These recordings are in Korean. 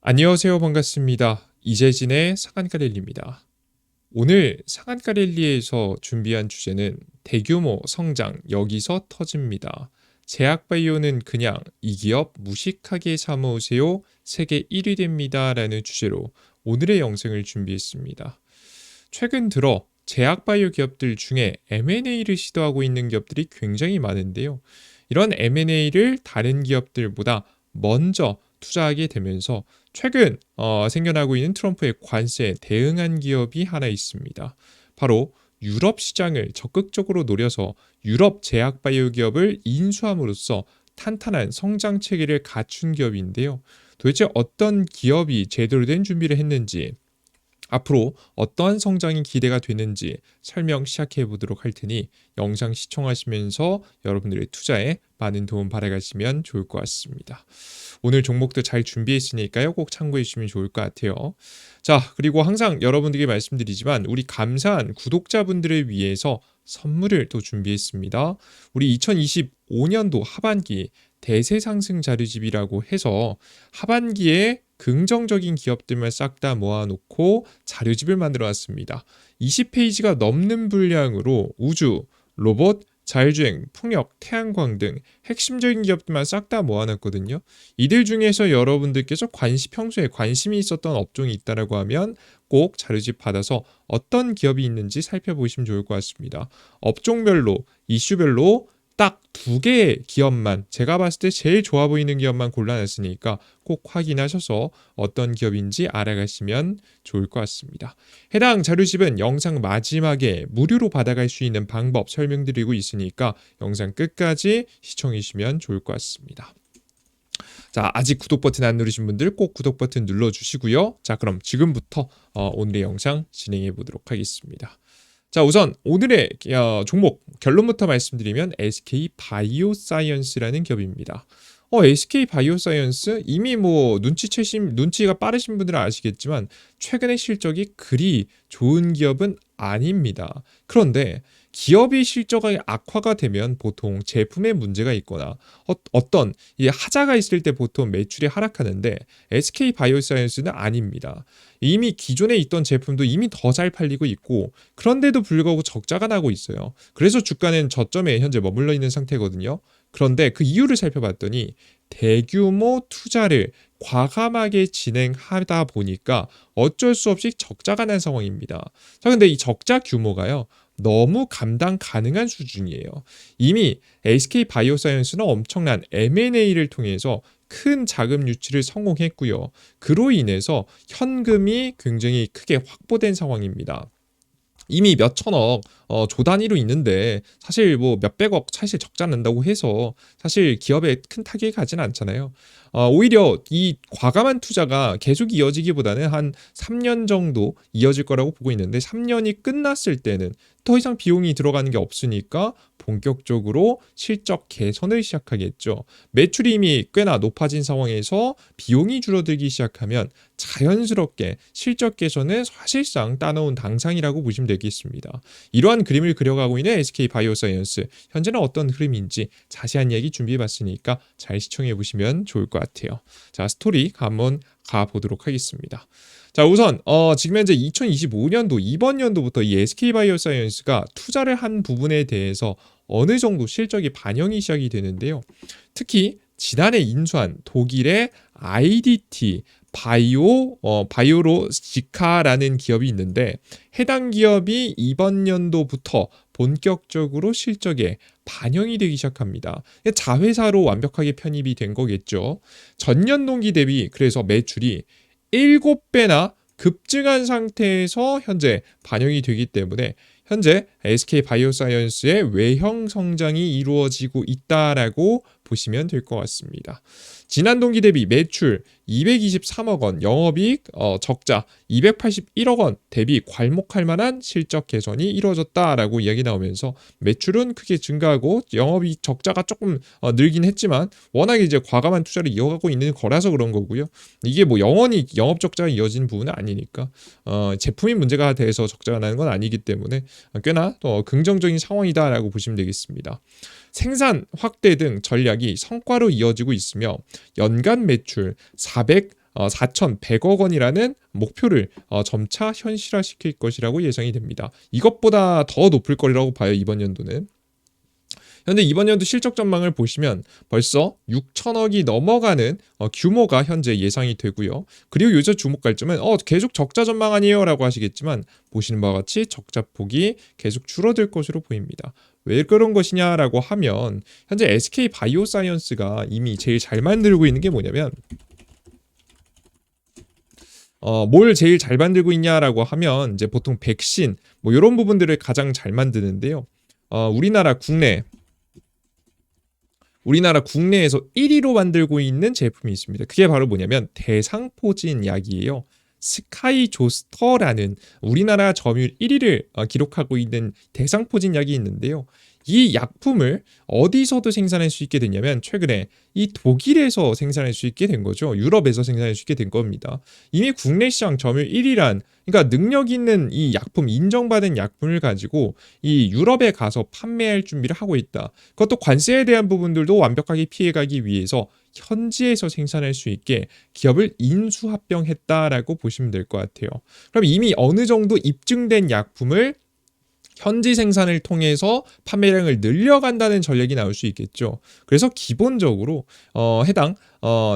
안녕하세요. 반갑습니다. 이재진의 상한가 랠리입니다. 오늘 상한가 랠리에서 준비한 주제는 대규모 성장 여기서 터집니다. 제약바이오는 그냥 이 기업 무식하게 사모으세요. 세계 1위 됩니다. 라는 주제로 오늘의 영상을 준비했습니다. 최근 들어 제약바이오 기업들 중에 M&A를 시도하고 있는 기업들이 굉장히 많은데요. 이런 M&A를 다른 기업들보다 먼저 투자하게 되면서 최근 생겨나고 있는 트럼프의 관세에 대응한 기업이 하나 있습니다. 바로 유럽 시장을 적극적으로 노려서 유럽 제약바이오 기업을 인수함으로써 탄탄한 성장 체계를 갖춘 기업인데요. 도대체 어떤 기업이 제대로 된 준비를 했는지, 앞으로 어떠한 성장이 기대가 되는지 설명 시작해 보도록 할 테니 영상 시청하시면서 여러분들의 투자에 많은 도움 받아가시면 좋을 것 같습니다. 오늘 종목도 잘 준비했으니까요. 꼭 참고해 주시면 좋을 것 같아요. 자, 그리고 항상 여러분들에게 말씀드리지만 우리 감사한 구독자분들을 위해서 선물을 또 준비했습니다. 우리 2025년도 하반기 대세 상승 자료집이라고 해서 하반기에 긍정적인 기업들만 싹 다 모아놓고 자료집을 만들어 놨습니다. 20페이지가 넘는 분량으로 우주, 로봇, 자율주행, 풍력, 태양광 등 핵심적인 기업들만 싹 다 모아놨거든요. 이들 중에서 여러분들께서 평소에 관심이 있었던 업종이 있다라고 하면 꼭 자료집 받아서 어떤 기업이 있는지 살펴보시면 좋을 것 같습니다. 업종별로, 이슈별로 딱 2개의 기업만, 제가 봤을 때 제일 좋아 보이는 기업만 골라놨으니까 꼭 확인하셔서 어떤 기업인지 알아가시면 좋을 것 같습니다. 해당 자료집은 영상 마지막에 무료로 받아갈 수 있는 방법 설명드리고 있으니까 영상 끝까지 시청해 주시면 좋을 것 같습니다. 자, 아직 구독 버튼 안 누르신 분들 꼭 구독 버튼 눌러주시고요. 자, 그럼 지금부터 오늘의 영상 진행해 보도록 하겠습니다. 자, 우선 오늘의 종목 결론부터 말씀드리면 SK 바이오사이언스라는 기업입니다. SK 바이오사이언스 이미 눈치가 빠르신 분들은 아시겠지만 최근의 실적이 그리 좋은 기업은 아닙니다. 그런데 기업이 실적이 악화가 되면 보통 제품에 문제가 있거나 어떤 하자가 있을 때 보통 매출이 하락하는데 SK 바이오사이언스는 아닙니다. 이미 기존에 있던 제품도 이미 더 잘 팔리고 있고 그런데도 불구하고 적자가 나고 있어요. 그래서 주가는 저점에 현재 머물러 있는 상태거든요. 그런데 그 이유를 살펴봤더니 대규모 투자를 과감하게 진행하다 보니까 어쩔 수 없이 적자가 난 상황입니다. 자, 근데 이 적자 규모가요, 너무 감당 가능한 수준이에요. 이미 SK 바이오사이언스는 엄청난 M&A를 통해서 큰 자금 유치를 성공했고요. 그로 인해서 현금이 굉장히 크게 확보된 상황입니다. 이미 몇 천억 조 단위로 있는데 사실 몇백억 사실 적자 난다고 해서 사실 기업에 큰 타격이 가진 않잖아요. 오히려 이 과감한 투자가 계속 이어지기보다는 한 3년 정도 이어질 거라고 보고 있는데 3년이 끝났을 때는 더 이상 비용이 들어가는 게 없으니까 본격적으로 실적 개선을 시작하겠죠. 매출이 이미 꽤나 높아진 상황에서 비용이 줄어들기 시작하면 자연스럽게 실적 개선은 사실상 따놓은 당상이라고 보시면 되겠습니다. 이러한 그림을 그려가고 있는 SK 바이오사이언스, 현재는 어떤 흐름인지 자세한 이야기 준비해봤으니까 잘 시청해보시면 좋을 것 같아요. 자, 스토리 한번 가보도록 하겠습니다. 자, 우선 지금 현재 2025년도 이번 연도부터 이 SK 바이오사이언스가 투자를 한 부분에 대해서 어느 정도 실적이 반영이 시작이 되는데요. 특히 지난해 인수한 독일의 IDT 바이오로지카라는 기업이 있는데 해당 기업이 이번 연도부터 본격적으로 실적에 반영이 되기 시작합니다. 자회사로 완벽하게 편입이 된 거겠죠. 전년 동기 대비 그래서 매출이 7배나 급증한 상태에서 현재 반영이 되기 때문에 현재 SK 바이오사이언스의 외형 성장이 이루어지고 있다라고 보시면 될 것 같습니다. 지난 동기 대비 매출 223억 원, 영업이익 적자 281억 원 대비 괄목할 만한 실적 개선이 이루어졌다라고 이야기 나오면서 매출은 크게 증가하고 영업이익 적자가 조금 늘긴 했지만 워낙에 이제 과감한 투자를 이어가고 있는 거라서 그런 거고요. 이게 영원히 영업 적자가 이어진 부분은 아니니까 제품이 문제가 돼서 적자가 나는 건 아니기 때문에 꽤나 긍정적인 상황이다라고 보시면 되겠습니다. 생산 확대 등 전략이 성과로 이어지고 있으며 연간 매출 4,100억 원이라는 목표를 점차 현실화시킬 것이라고 예상이 됩니다. 이것보다 더 높을 거라고 봐요, 이번 연도는. 현재 이번 연도 실적 전망을 보시면 벌써 6천억이 넘어가는 규모가 현재 예상이 되고요. 그리고 여기서 주목할 점은 계속 적자 전망 아니에요 라고 하시겠지만 보시는 바와 같이 적자폭이 계속 줄어들 것으로 보입니다. 왜 그런 것이냐라고 하면 현재 SK 바이오사이언스가 이미 제일 잘 만들고 있는 게 뭐냐면 뭘 제일 잘 만들고 있냐라고 하면 이제 보통 백신 뭐 이런 부분들을 가장 잘 만드는데요. 우리나라 국내에서 1위로 만들고 있는 제품이 있습니다. 그게 바로 뭐냐면 대상포진 약이에요. 스카이조스터라는 우리나라 점유율 1위를 기록하고 있는 대상포진 약이 있는데요. 이 약품을 어디서도 생산할 수 있게 됐냐면 최근에 이 독일에서 생산할 수 있게 된 거죠. 유럽에서 생산할 수 있게 된 겁니다. 이미 국내 시장 점유율 1위란 그러니까 능력 있는 이 약품 인정받은 약품을 가지고 이 유럽에 가서 판매할 준비를 하고 있다. 그것도 관세에 대한 부분들도 완벽하게 피해가기 위해서 현지에서 생산할 수 있게 기업을 인수합병했다라고 보시면 될 것 같아요. 그럼 이미 어느 정도 입증된 약품을 현지 생산을 통해서 판매량을 늘려간다는 전략이 나올 수 있겠죠. 그래서 기본적으로 해당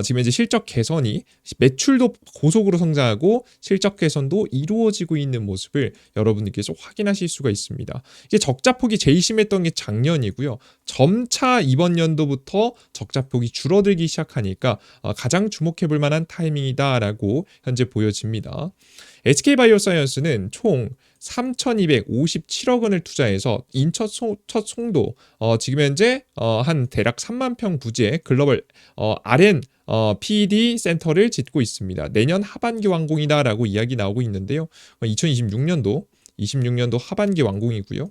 지금 이제 실적 개선이 매출도 고속으로 성장하고 실적 개선도 이루어지고 있는 모습을 여러분들께서 확인하실 수가 있습니다. 이게 적자폭이 제일 심했던 게 작년이고요. 점차 이번 연도부터 적자폭이 줄어들기 시작하니까 가장 주목해 볼 만한 타이밍이다라고 현재 보여집니다. SK바이오사이언스는 총 3,257억 원을 투자해서 인천 첫 송도 지금 현재 한 대략 3만 평 부지의 글로벌 R&D PD 센터를 짓고 있습니다. 내년 하반기 완공이다라고 이야기 나오고 있는데요. 2026년도 하반기 완공이고요.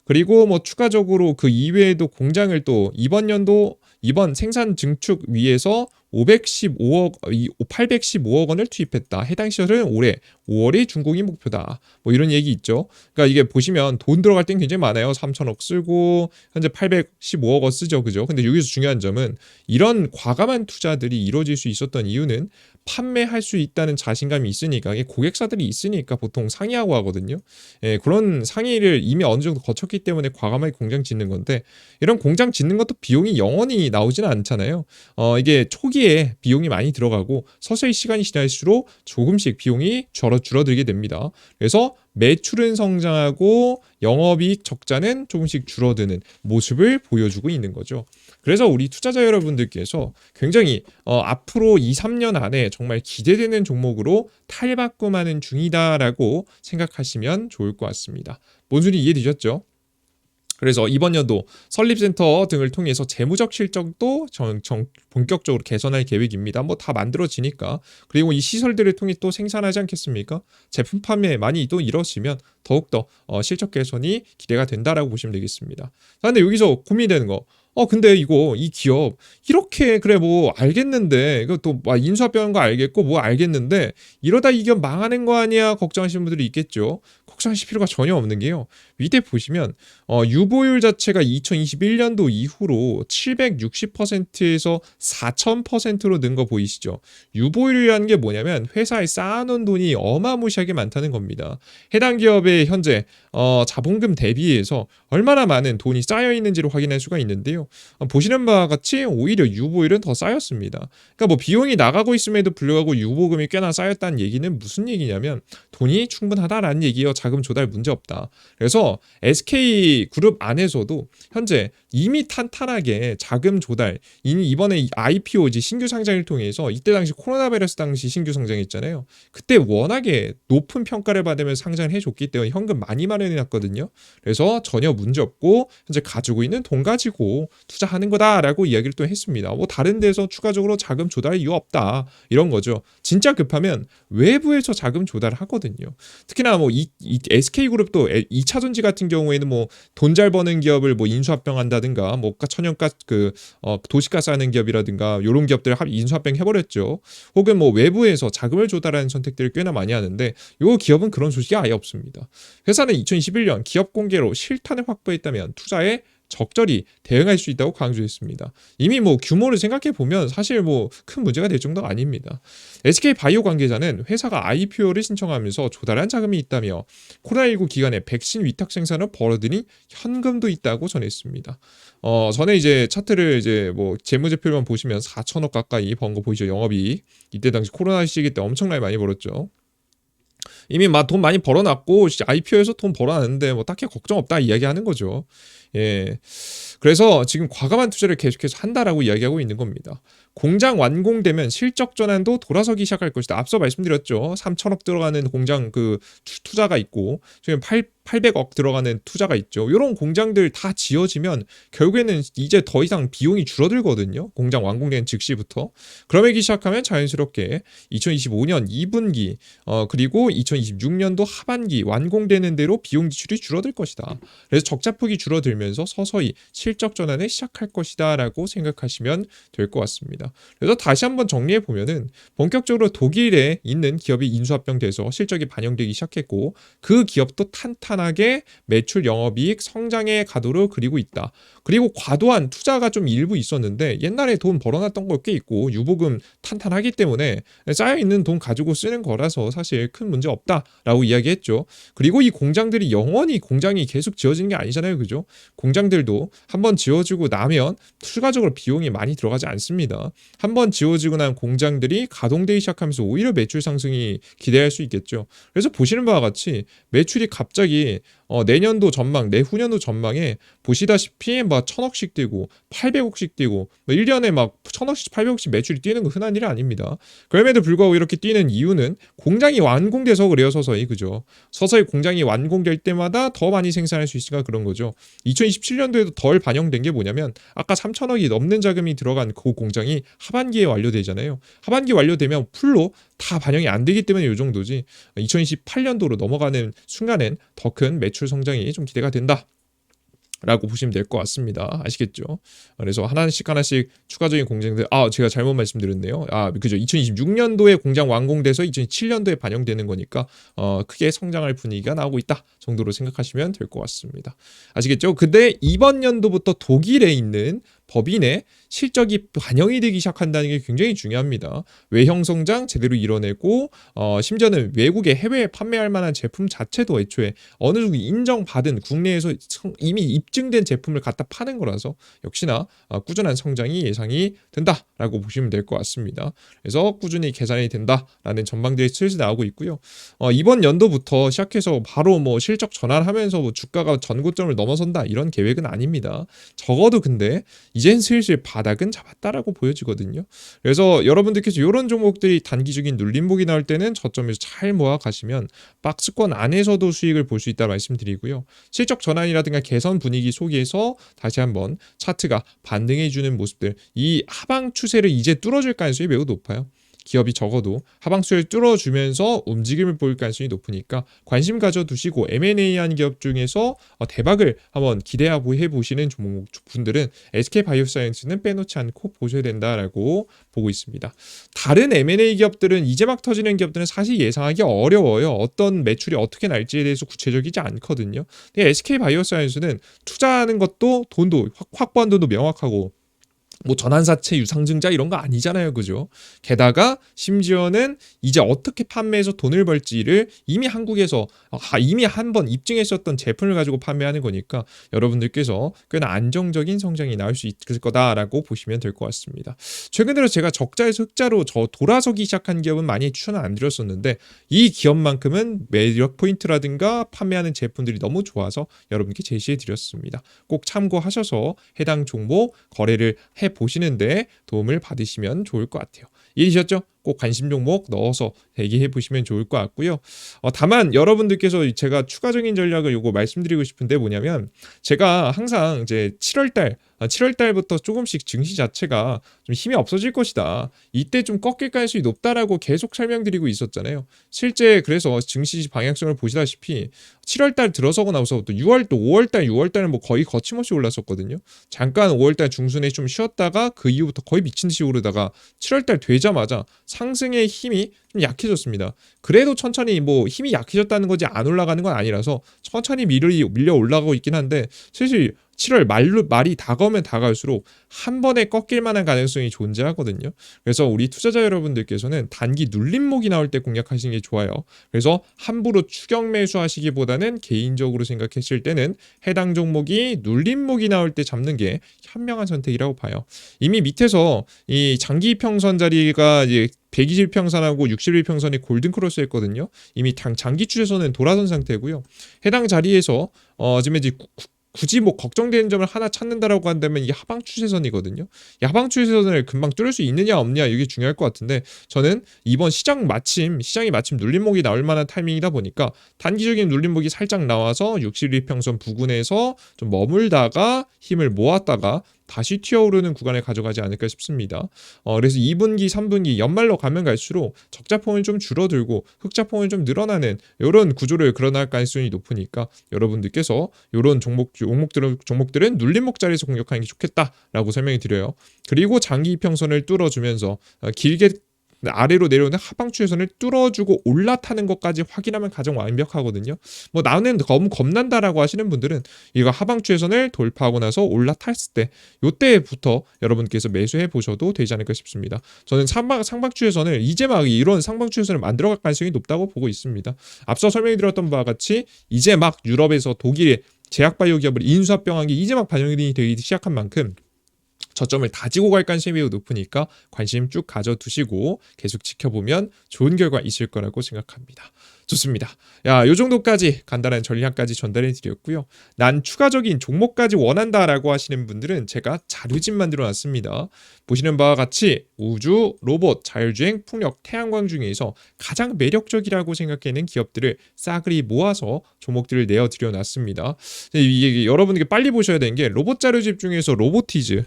그리고 뭐 추가적으로 그 이외에도 공장을 또 이번 생산 증축 위해서 815억 원을 투입했다. 해당 시설은 올해 5월이 준공이 목표다. 뭐 이런 얘기 있죠. 그러니까 이게 보시면 돈 들어갈 땐 굉장히 많아요. 3천억 쓰고 현재 815억 원 쓰죠. 그죠? 근데 여기서 중요한 점은 이런 과감한 투자들이 이루어질 수 있었던 이유는 판매할 수 있다는 자신감이 있으니까 고객사들이 있으니까 보통 상의하고 하거든요. 그런 상의를 이미 어느 정도 거쳤기 때문에 과감하게 공장 짓는 건데 이런 공장 짓는 것도 비용이 영원히 나오지는 않잖아요. 이게 초기에 비용이 많이 들어가고 서서히 시간이 지날수록 조금씩 비용이 줄어들게 됩니다. 그래서 매출은 성장하고 영업이익 적자는 조금씩 줄어드는 모습을 보여주고 있는 거죠. 그래서 우리 투자자 여러분들께서 굉장히 앞으로 2, 3년 안에 정말 기대되는 종목으로 탈바꿈하는 중이다라고 생각하시면 좋을 것 같습니다. 뭔 소리 이해되셨죠? 그래서 이번 연도 설립센터 등을 통해서 재무적 실적도 본격적으로 개선할 계획입니다. 뭐 다 만들어지니까. 그리고 이 시설들을 통해 또 생산하지 않겠습니까? 제품 판매 많이 또 이루어지면 더욱더 실적 개선이 기대가 된다라고 보시면 되겠습니다. 근데 여기서 고민되는 거. 근데 이 기업 이렇게 그래 뭐 알겠는데 이것도 인수합병한 거 알겠고 뭐 알겠는데 이러다 이 기업 망하는 거 아니야 걱정하시는 분들이 있겠죠. 걱정하실 필요가 전혀 없는 게요. 밑에 보시면 유보율 자체가 2021년도 이후로 760%에서 4000%로 는 거 보이시죠? 유보율이라는 게 뭐냐면 회사에 쌓아놓은 돈이 어마무시하게 많다는 겁니다. 해당 기업의 현재 자본금 대비해서 얼마나 많은 돈이 쌓여 있는지를 확인할 수가 있는데요. 보시는 바와 같이 오히려 유보율은 더 쌓였습니다. 그러니까 뭐 비용이 나가고 있음에도 불구하고 유보금이 꽤나 쌓였다는 얘기는 무슨 얘기냐면 돈이 충분하다라는 얘기예요. 자금 조달 문제 없다. 그래서 SK그룹 안에서도 현재 이미 탄탄하게 자금 조달 이번에 IPO지 신규 상장을 통해서 이때 당시 코로나 바이러스 당시 신규 상장했잖아요. 그때 워낙에 높은 평가를 받으면서 상장을 해줬기 때문에 현금 많이 마련해놨거든요. 그래서 전혀 문제 없고 현재 가지고 있는 돈 가지고 투자하는 거다라고 이야기를 또 했습니다. 뭐 다른 데서 추가적으로 자금 조달할 이유 없다 이런 거죠. 진짜 급하면 외부에서 자금 조달을 하거든요. 특히나 뭐 이 SK그룹도 2차전지 같은 경우에는 뭐 돈 잘 버는 기업을 뭐 인수합병한다든가 뭐 천연가스 도시가스 하는 기업이라든가 이런 기업들 인수합병 해버렸죠. 혹은 뭐 외부에서 자금을 조달하는 선택들을 꽤나 많이 하는데 이 기업은 그런 소식이 아예 없습니다. 회사는 2021년 기업 공개로 실탄을 확보했다면 투자에 적절히 대응할 수 있다고 강조했습니다. 이미 뭐 규모를 생각해 보면 사실 뭐 큰 문제가 될 정도가 아닙니다. SK 바이오 관계자는 회사가 IPO를 신청하면서 조달한 자금이 있다며 코로나19 기간에 백신 위탁 생산을 벌어들인 현금도 있다고 전했습니다. 전에 이제 차트를 이제 뭐 재무제표만 보시면 4천억 가까이 번 거 보이죠? 영업이익. 이때 당시 코로나 시기 때 엄청나게 많이 벌었죠. 이미 막 돈 많이 벌어놨고 IPO에서 돈 벌어놨는데 뭐 딱히 걱정 없다 이야기하는 거죠. 예. 그래서 지금 과감한 투자를 계속해서 한다라고 이야기하고 있는 겁니다. 공장 완공되면 실적 전환도 돌아서기 시작할 것이다. 앞서 말씀드렸죠. 3천억 들어가는 공장 그 투자가 있고 지금 800억 들어가는 투자가 있죠. 이런 공장들 다 지어지면 결국에는 이제 더 이상 비용이 줄어들거든요. 공장 완공된 즉시부터. 그러기 시작하면 자연스럽게 2025년 2분기 그리고 2026년도 하반기 완공되는 대로 비용 지출이 줄어들 것이다. 그래서 적자폭이 줄어들면서 서서히 실적 전환을 시작할 것이다 라고 생각하시면 될 것 같습니다. 그래서 다시 한번 정리해 보면은 본격적으로 독일에 있는 기업이 인수합병돼서 실적이 반영되기 시작했고 그 기업도 탄탄하게 매출 영업이익 성장의 가도를 그리고 있다. 그리고 과도한 투자가 좀 일부 있었는데 옛날에 돈 벌어놨던 거 꽤 있고 유보금 탄탄하기 때문에 쌓여있는 돈 가지고 쓰는 거라서 사실 큰 문제 없다라고 이야기했죠. 그리고 이 공장들이 영원히 공장이 계속 지어지는 게 아니잖아요. 그죠? 공장들도 한번 지어지고 나면 추가적으로 비용이 많이 들어가지 않습니다. 한번 지어지고 난 공장들이 가동되기 시작하면서 오히려 매출 상승이 기대할 수 있겠죠. 그래서 보시는 바와 같이 매출이 갑자기 내년도 전망, 내후년도 전망에 보시다시피 막 1,000억씩 뛰고 800억씩 뛰고 1년에 막 1,000억씩 800억씩 매출이 뛰는 건 흔한 일이 아닙니다. 그럼에도 불구하고 이렇게 뛰는 이유는 공장이 완공돼서 그래요. 서서히. 그죠? 서서히 공장이 완공될 때마다 더 많이 생산할 수 있으니까 그런 거죠. 2027년도에도 덜 반영된 게 뭐냐면 아까 3,000억이 넘는 자금이 들어간 그 공장이 하반기에 완료되잖아요. 하반기 완료되면 풀로 다 반영이 안 되기 때문에 이 정도지 2028년도로 넘어가는 순간엔 더 큰 매출 성장이 좀 기대가 된다. 라고 보시면 될 것 같습니다. 아시겠죠? 그래서 하나씩 추가적인 공장들 제가 잘못 말씀드렸네요. 그죠? 2026년도에 공장 완공돼서 2027년도에 반영되는 거니까 크게 성장할 분위기가 나오고 있다 정도로 생각하시면 될 것 같습니다. 아시겠죠? 근데 이번 연도부터 독일에 있는 법인의 실적이 반영이 되기 시작한다는 게 굉장히 중요합니다. 외형 성장 제대로 이뤄내고 심지어는 외국에 해외에 판매할 만한 제품 자체도 애초에 어느 정도 인정받은 국내에서 이미 입증된 제품을 갖다 파는 거라서 역시나 꾸준한 성장이 예상이 된다라고 보시면 될 것 같습니다. 그래서 꾸준히 개선이 된다라는 전망들이 슬슬 나오고 있고요. 이번 연도부터 시작해서 바로 뭐 실적 전환하면서 뭐 주가가 전고점을 넘어선다 이런 계획은 아닙니다. 적어도 근데 이젠 슬슬 바닥은 잡았다라고 보여지거든요. 그래서 여러분들께서 이런 종목들이 단기적인 눌림목이 나올 때는 저점에서 잘 모아 가시면 박스권 안에서도 수익을 볼 수 있다 말씀드리고요. 실적 전환이라든가 개선 분위기 속에서 다시 한번 차트가 반등해주는 모습들, 이 하방 추세를 이제 뚫어줄 가능성이 매우 높아요. 기업이 적어도 하방수를 뚫어주면서 움직임을 보일 가능성이 높으니까 관심 가져두시고 M&A한 기업 중에서 대박을 한번 기대해 보시는 분들은 SK바이오사이언스는 빼놓지 않고 보셔야 된다라고 보고 있습니다. 다른 M&A 기업들은 이제 막 터지는 기업들은 사실 예상하기 어려워요. 어떤 매출이 어떻게 날지에 대해서 구체적이지 않거든요. 근데 SK바이오사이언스는 투자하는 것도 돈도 확보한 돈도 명확하고 뭐 전환사채 유상증자 이런 거 아니잖아요. 그죠? 게다가 심지어는 이제 어떻게 판매해서 돈을 벌지를 이미 한국에서 이미 한번 입증했었던 제품을 가지고 판매하는 거니까 여러분들께서 꽤나 안정적인 성장이 나올 수 있을 거다라고 보시면 될 것 같습니다. 최근 들어 제가 적자에서 흑자로 돌아서기 시작한 기업은 많이 추천을 안 드렸었는데 이 기업만큼은 매력 포인트라든가 판매하는 제품들이 너무 좋아서 여러분께 제시해 드렸습니다. 꼭 참고하셔서 해당 종목 거래를 해 보시는데 도움을 받으시면 좋을 것 같아요. 이해되셨죠? 꼭 관심 종목 넣어서 대기해 보시면 좋을 것 같고요. 다만 여러분들께서 제가 추가적인 전략을 요거 말씀드리고 싶은데 뭐냐면 제가 항상 이제 7월 달부터 조금씩 증시 자체가 좀 힘이 없어질 것이다. 이때 좀 꺾일 가능성이 높다라고 계속 설명드리고 있었잖아요. 실제 그래서 증시 방향성을 보시다시피 7월 달 들어서고 나서부터 5월 달, 6월 달은 뭐 거의 거침없이 올랐었거든요. 잠깐 5월 달 중순에 좀 쉬었다가 그 이후부터 거의 미친 듯이 오르다가 7월 달 되자마자 상승의 힘이 좀 약해졌습니다. 그래도 천천히 뭐 힘이 약해졌다는 거지 안 올라가는 건 아니라서 천천히 밀려 올라가고 있긴 한데 사실 7월 말이 다가오면 다가올수록 한 번에 꺾일 만한 가능성이 존재하거든요. 그래서 우리 투자자 여러분들께서는 단기 눌림목이 나올 때 공략하시는 게 좋아요. 그래서 함부로 추격 매수하시기보다는 개인적으로 생각했을 때는 해당 종목이 눌림목이 나올 때 잡는 게 현명한 선택이라고 봐요. 이미 밑에서 이 장기 평선 자리가 이제 120평선하고 61평선이 골든크로스 했거든요. 이미 장기 추세선은 돌아선 상태고요. 해당 자리에서 지금 이제 굳이 뭐 걱정되는 점을 하나 찾는다라고 한다면 이게 하방 추세선이거든요. 이 하방 추세선을 금방 뚫을 수 있느냐 없느냐 이게 중요할 것 같은데 저는 이번 시장이 마침 눌림목이 나올 만한 타이밍이다 보니까 단기적인 눌림목이 살짝 나와서 61평선 부근에서 좀 머물다가 힘을 모았다가 다시 튀어오르는 구간에 가져가지 않을까 싶습니다. 그래서 2분기, 3분기 연말로 가면 갈수록 적자폭은 좀 줄어들고 흑자폭은 좀 늘어나는 이런 구조를 그려나갈 가능성이 높으니까 여러분들께서 이런 종목들은 눌림목 자리에서 공격하는 게 좋겠다라고 설명이 드려요. 그리고 장기 이평선을 뚫어주면서 길게 아래로 내려오는 하방 추세선을 뚫어주고 올라타는 것까지 확인하면 가장 완벽하거든요. 뭐 나는 너무 겁난다라고 하시는 분들은 이거 하방 추세선을 돌파하고 나서 올라탔을 때 요때부터 여러분께서 매수해 보셔도 되지 않을까 싶습니다. 저는 상방 추세선을 이제 막 이런 상방 추세선을 만들어갈 가능성이 높다고 보고 있습니다. 앞서 설명드렸던 바와 같이 이제 막 유럽에서 독일의 제약바이오 기업을 인수합병한 게 이제 막 반영이 되기 시작한 만큼 저점을 다지고 갈 가능성이 매우 높으니까 관심 쭉 가져두시고 계속 지켜보면 좋은 결과 있을 거라고 생각합니다. 좋습니다. 요 정도까지 간단한 전략까지 전달해 드렸고요. 난 추가적인 종목까지 원한다라고 하시는 분들은 제가 자료집 만들어 놨습니다. 보시는 바와 같이 우주, 로봇, 자율주행, 풍력, 태양광 중에서 가장 매력적이라고 생각하는 기업들을 싸그리 모아서 종목들을 내어드려 놨습니다. 이게 여러분들께 빨리 보셔야 되는 게 로봇 자료집 중에서 로보티즈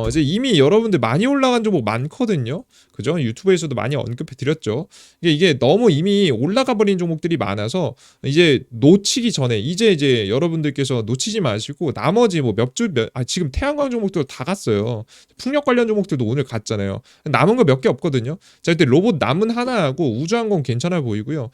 이제 이미 여러분들 많이 올라간 종목 많거든요. 그죠? 유튜브에서도 많이 언급해 드렸죠. 이게 너무 이미 올라가 버린 종목들이 많아서 이제 놓치기 전에 이제 여러분들께서 놓치지 마시고 나머지 뭐 지금 태양광 종목도 다 갔어요. 풍력 관련 종목들도 오늘 갔잖아요. 남은 거 몇 개 없거든요. 자, 이때 로봇 남은 하나하고 우주항공 괜찮아 보이고요.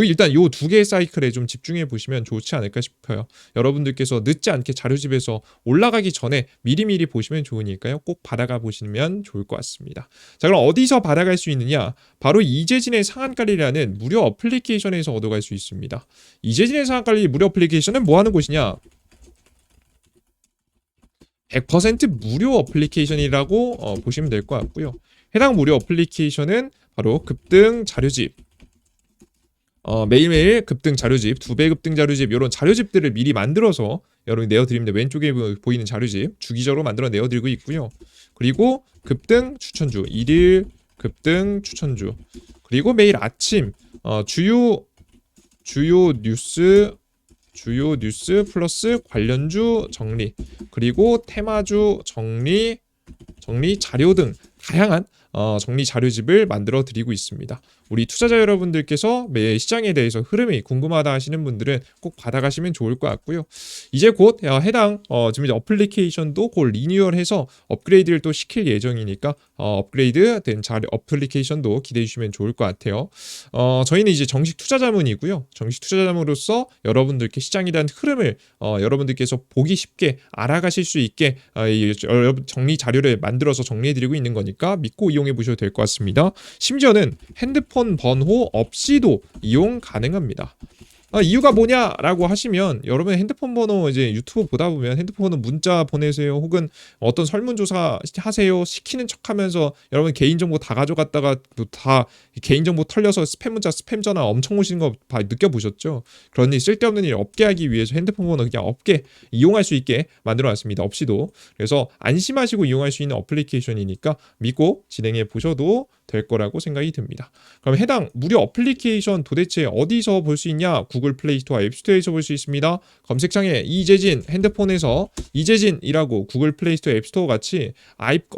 일단 요 두 개의 사이클에 좀 집중해 보시면 좋지 않을까 싶어요. 여러분들께서 늦지 않게 자료집에서 올라가기 전에 미리미리 보시면 좋으니까요. 꼭 받아가 보시면 좋을 것 같습니다. 자, 그럼 어디서 받아갈 수 있느냐? 바로 이재진의 상한가리라는 무료 어플리케이션에서 얻어갈 수 있습니다. 이재진의 상한가리 무료 어플리케이션은 뭐 하는 곳이냐? 100% 무료 어플리케이션이라고 보시면 될 것 같고요. 해당 무료 어플리케이션은 바로 급등 자료집, 매일매일 급등 자료집, 2배 급등 자료집 이런 자료집들을 미리 만들어서 여러분 내어드립니다. 왼쪽에 보이는 자료집 주기적으로 만들어 내어드리고 있고요. 그리고 급등 추천주, 1일 급등 추천주, 그리고 매일 아침 주요 뉴스 플러스 관련주 정리, 그리고 테마주 정리 자료 등 다양한 정리 자료집을 만들어 드리고 있습니다. 우리 투자자 여러분들께서 매 시장에 대해서 흐름이 궁금하다 하시는 분들은 꼭 받아가시면 좋을 것 같고요. 이제 곧 해당 지금 이제 어플리케이션도 곧 리뉴얼해서 업그레이드를 또 시킬 예정이니까 업그레이드된 어플리케이션도 기대해 주시면 좋을 것 같아요. 저희는 이제 정식 투자자문이고요. 정식 투자자문으로서 여러분들께 시장에 대한 흐름을 여러분들께서 보기 쉽게 알아가실 수 있게 정리 자료를 만들어서 정리해드리고 있는 거니까 믿고 이용해 보셔도 될 것 같습니다. 심지어는 핸드폰 번호 없이도 이용 가능합니다. 이유가 뭐냐라고 하시면 여러분 핸드폰 번호 이제 유튜브 보다 보면 핸드폰 번호 문자 보내세요 혹은 어떤 설문조사 하세요 시키는 척하면서 여러분 개인정보 다 가져갔다가 다 개인정보 털려서 스팸 문자 스팸 전화 엄청 오시는 거 느껴보셨죠? 그러니 쓸데없는 일 없게 하기 위해서 핸드폰 번호 그냥 없게 이용할 수 있게 만들어놨습니다. 없이도. 그래서 안심하시고 이용할 수 있는 어플리케이션이니까 믿고 진행해 보셔도 될 거라고 생각이 듭니다. 그럼 해당 무료 어플리케이션 도대체 어디서 볼 수 있냐? 구글 플레이 스토어, 앱스토어에서 볼 수 있습니다. 검색창에 이재진, 핸드폰에서 이재진이라고 구글 플레이 스토어, 앱스토어 같이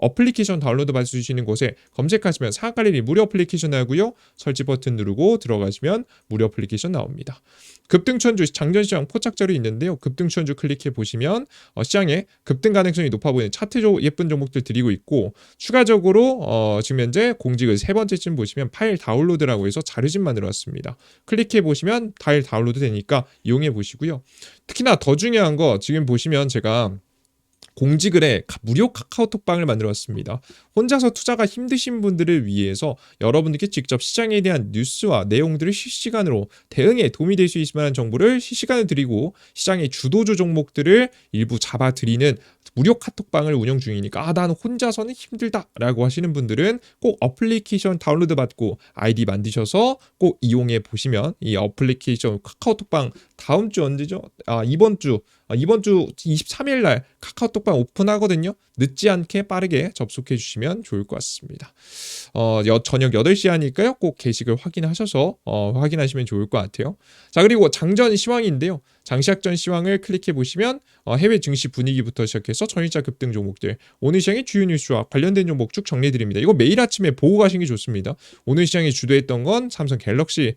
어플리케이션 다운로드 받을 수 있는 곳에 검색하시면 상한가리리 무료 어플리케이션 나오고요. 설치 버튼 누르고 들어가시면 무료 어플리케이션 나옵니다. 급등추천주 장전시장 포착자료 있는데요. 급등추천주 클릭해 보시면 시장에 급등 가능성이 높아 보이는 차트 예쁜 종목들 드리고 있고 추가적으로 지금 현재 공지 오직 세 번째쯤 보시면 파일 다운로드라고 해서 자료집만 들어왔습니다. 클릭해 보시면 파일 다운로드 되니까 이용해 보시고요. 특히나 더 중요한 거 지금 보시면 제가 공지글에 무료 카카오톡방을 만들어 왔습니다. 혼자서 투자가 힘드신 분들을 위해서 여러분들께 직접 시장에 대한 뉴스와 내용들을 실시간으로 대응에 도움이 될 수 있을 만한 정보를 실시간으로 드리고 시장의 주도주 종목들을 일부 잡아드리는 무료 카톡방을 운영 중이니까 나는 혼자서는 힘들다라고 하시는 분들은 꼭 어플리케이션 다운로드 받고 아이디 만드셔서 꼭 이용해 보시면 이 어플리케이션 카카오톡방 다음 주 언제죠? 이번 주 23일 날 카카오톡방 오픈하거든요. 늦지 않게 빠르게 접속해 주시면 좋을 것 같습니다. 저녁 8시 하니까요. 꼭 게시글 확인하셔서 확인하시면 좋을 것 같아요. 자, 그리고 장전 시황인데요. 장시작전 시황을 클릭해 보시면 해외 증시 분위기부터 시작해서 전일자 급등 종목들, 오늘 시장의 주요 뉴스와 관련된 종목 쭉 정리해 드립니다. 이거 매일 아침에 보고 가시는 게 좋습니다. 오늘 시장에 주도했던 건 삼성 갤럭시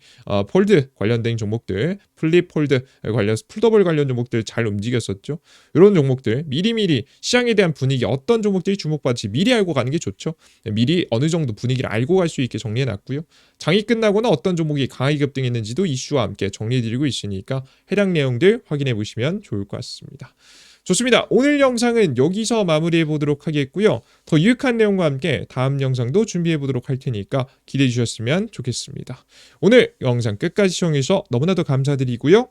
폴드 관련된 종목들, 플립 폴드 관련 폴더블 관련 종목들 잘 움직였었죠. 이런 종목들 미리미리 시장에 대한 분위기 어떤 종목들이 주목받을지 미리 알고 가는 게 좋죠. 미리 어느 정도 분위기를 알고 갈 수 있게 정리해 놨고요. 장이 끝나고는 어떤 종목이 강하게 급등했는지도 이슈와 함께 정리해 드리고 있으니까 해당 내용들 확인해 보시면 좋을 것 같습니다. 좋습니다. 오늘 영상은 여기서 마무리해 보도록 하겠고요. 더 유익한 내용과 함께 다음 영상도 준비해 보도록 할 테니까 기대해 주셨으면 좋겠습니다. 오늘 영상 끝까지 시청해 주셔서 너무나도 감사드리고요.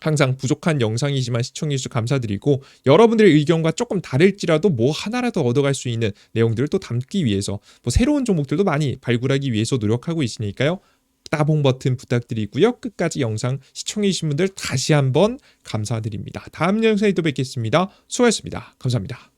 항상 부족한 영상이지만 시청해주셔서 감사드리고 여러분들의 의견과 조금 다를지라도 뭐 하나라도 얻어갈 수 있는 내용들을 또 담기 위해서 새로운 종목들도 많이 발굴하기 위해서 노력하고 있으니까요. 따봉 버튼 부탁드리고요. 끝까지 영상 시청해주신 분들 다시 한번 감사드립니다. 다음 영상에 또 뵙겠습니다. 수고하셨습니다. 감사합니다.